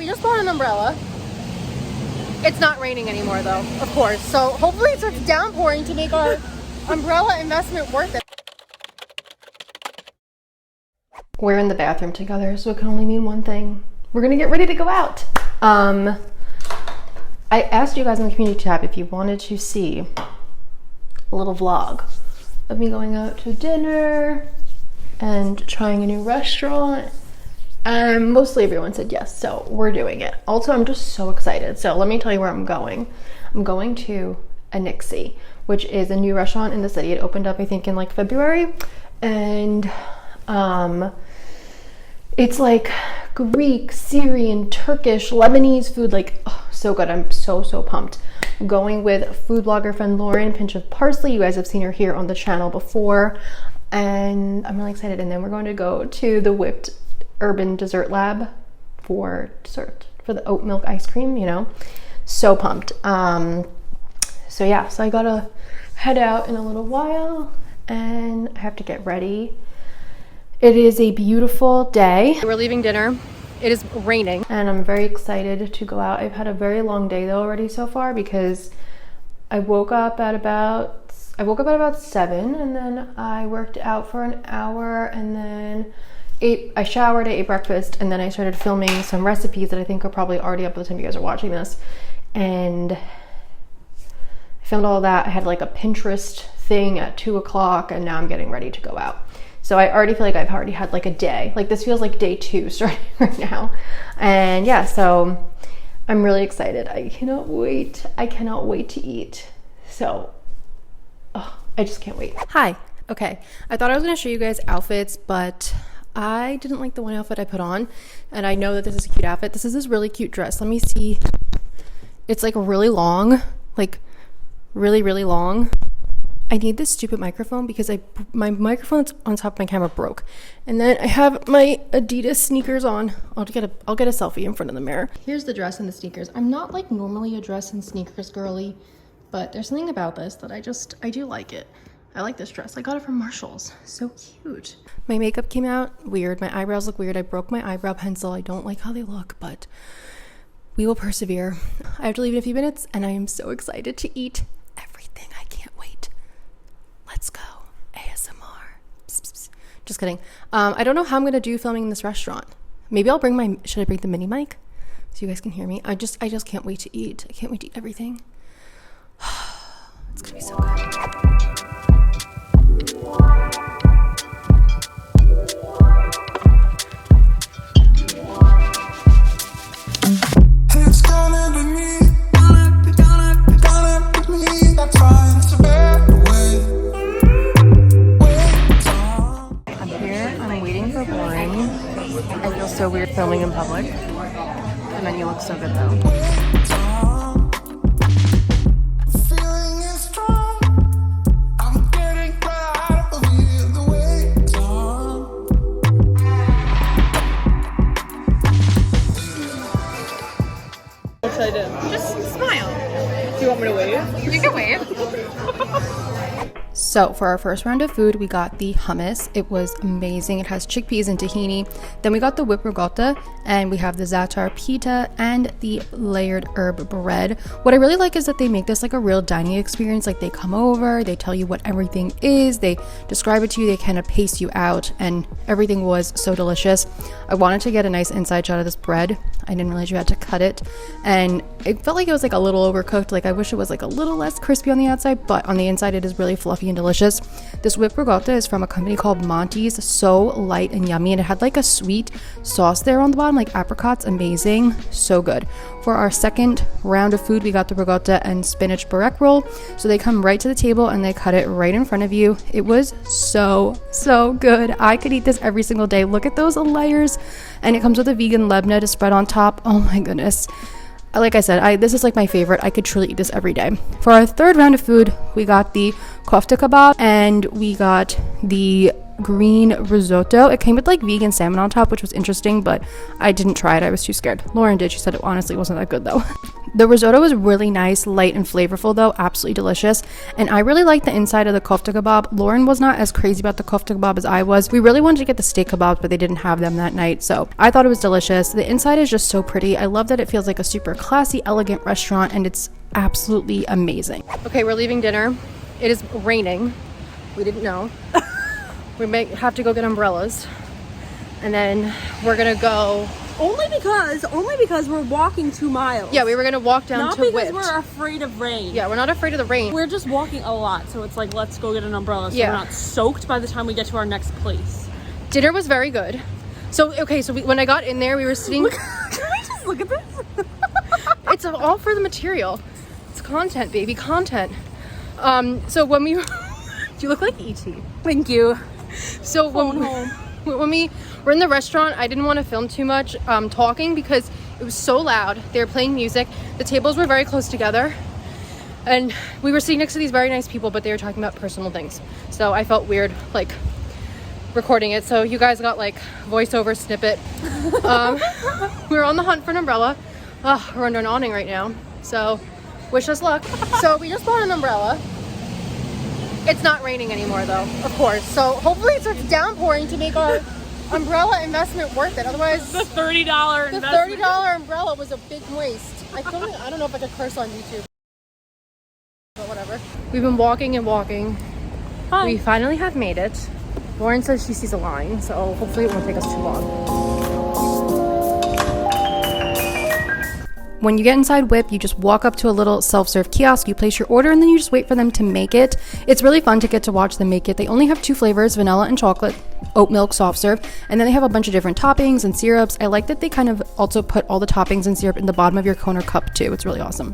we just bought an umbrella. It's not raining anymore though, of course. So hopefully it starts downpouring to make our umbrella investment worth it. We're in the bathroom together, so it can only mean one thing. We're gonna get ready to go out. I asked you guys in the community tab if you wanted to see a little vlog of me going out to dinner and trying a new restaurant. Mostly everyone said yes, so we're doing it. Also, I'm just so excited. So let me tell you where I'm going. I'm going to Anixi, which is a new restaurant in the city. It opened up, I think, in like February. And it's like Greek, Syrian, Turkish, Lebanese food, like so good. I'm so pumped. I'm going with food blogger friend Lauren, pinch of parsley. You guys have seen her here on the channel before, and I'm really excited. And then we're going to go to the Whipped Urban Dessert Lab for dessert, for the oat milk ice cream, you know. So pumped. So yeah, so I gotta head out in a little while and I have to get ready. It is a beautiful day. We're leaving dinner. It is raining and I'm very excited to go out. I've had a very long day though already so far because I woke up at about 7 and then I worked out for an hour and then I showered, I ate breakfast, and then I started filming some recipes that I think are probably already up by the time you guys are watching this. And I filmed all of that. I had like a Pinterest thing at 2 o'clock and now I'm getting ready to go out. So I already feel like I've already had like a day. Like this feels like day 2 starting right now. And yeah, so I'm really excited. I cannot wait. I cannot wait to eat. So, I just can't wait. Hi. Okay. I thought I was going to show you guys outfits, but I didn't like the one outfit I put on. And I know that this is a cute outfit. This is this really cute dress. Let me see. It's like really long, like really, really long. I need this stupid microphone because my microphone that's on top of my camera broke. And then I have my Adidas sneakers on. I'll get a selfie in front of the mirror. Here's the dress and the sneakers. I'm not like normally a dress and sneakers girly, but there's something about this that I do like it. I like this dress. I got it from Marshall's. So cute. My makeup came out weird. My eyebrows look weird. I broke my eyebrow pencil. I don't like how they look, but we will persevere. I have to leave in a few minutes and I am so excited to eat everything. I can't wait. Let's go. ASMR. Psst, psst, psst. Just kidding. I don't know how I'm gonna do filming in this restaurant. Maybe I'll bring should I bring the mini mic so you guys can hear me? I just can't wait to eat. I can't wait to eat everything. It's gonna be so good. So weird filming in public. The menu looks so good though. What should I do? Just smile. Do you want me to wave? You can wave. So for our first round of food, we got the hummus. It was amazing. It has chickpeas and tahini. Then we got the whipped ricotta, and we have the Za'atar pita and the layered herb bread. What I really like is that they make this like a real dining experience. Like they come over, they tell you what everything is, they describe it to you, they kind of pace you out, and everything was so delicious. I wanted to get a nice inside shot of this bread. I didn't realize you had to cut it, and it felt like it was like a little overcooked. Like I wish it was like a little less crispy on the outside, but on the inside it is really fluffy and delicious. This whipped ricotta is from a company called Monty's. So light and yummy, and it had like a sweet sauce there on the bottom, like apricots. Amazing, so good. For our second round of food, we got the ricotta and spinach borek roll. So they come right to the table and they cut it right in front of you. It was so good. I could eat this every single day. Look at those layers, and it comes with a vegan lebna to spread on top. Oh my goodness. Like I said, this is like my favorite. I could truly eat this every day. For our third round of food, we got the Kofta kabob, and we got the green risotto. It came with like vegan salmon on top, which was interesting, but I didn't try it. I was too scared. Lauren did. She said it honestly wasn't that good though. The risotto was really nice, light and flavorful though, absolutely delicious. And I really liked the inside of the kofta kebab. Lauren was not as crazy about the kofta kebab as I was. We really wanted to get the steak kebabs, but they didn't have them that night. So I thought it was delicious. The inside is just so pretty. I love that it feels like a super classy, elegant restaurant, and it's absolutely amazing. Okay, we're leaving dinner. It is raining. We didn't know. We may have to go get umbrellas. And then we're gonna go. Only because we're walking 2 miles. Yeah, we were gonna walk down Not to because Whipped. we're afraid of rain. Yeah, we're not afraid of the rain. We're just walking a lot, so it's like, let's go get an umbrella so Yeah. we're not soaked by the time we get to our next place. Dinner was very good. So, okay, so when I got in there, we were sitting... Can I just look at this? It's all for the material. It's content, baby, content. So when we... You look like E.T. Thank you. So when we were in the restaurant, I didn't want to film too much talking because it was so loud. They were playing music. The tables were very close together. And we were sitting next to these very nice people, but they were talking about personal things. So I felt weird, like, recording it. So you guys got, like, voiceover snippet. We were on the hunt for an umbrella. We're under an awning right now. So wish us luck. So we just bought an umbrella. It's not raining anymore though, of course. So hopefully it starts downpouring to make our umbrella investment worth it. Otherwise, The $30 the $30 umbrella was a big waste. I don't know if I could curse on YouTube, but whatever. We've been walking and walking. Hi. We finally have made it. Lauren says she sees a line, so hopefully it won't take us too long. When you get inside Whip, you just walk up to a little self-serve kiosk, you place your order, and then you just wait for them to make it. It's really fun to get to watch them make it. They only have 2 flavors, vanilla and chocolate, oat milk soft serve, and then they have a bunch of different toppings and syrups. I like that they kind of also put all the toppings and syrup in the bottom of your cone or cup too. It's really awesome.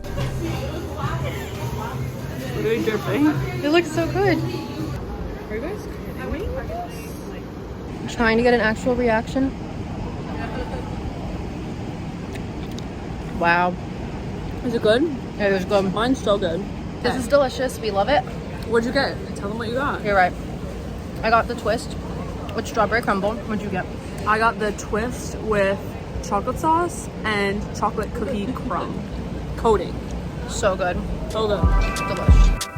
What are you dripping? It looks so good. Are you guys kidding me? Trying to get an actual reaction. Wow. Is it good? It was good. Mine's so good. This is delicious. We love it. What'd you get? Tell them what you got. You're right. I got the twist with strawberry crumble. What'd you get? I got the twist with chocolate sauce and chocolate cookie crumb coating. So good. So good. Delish.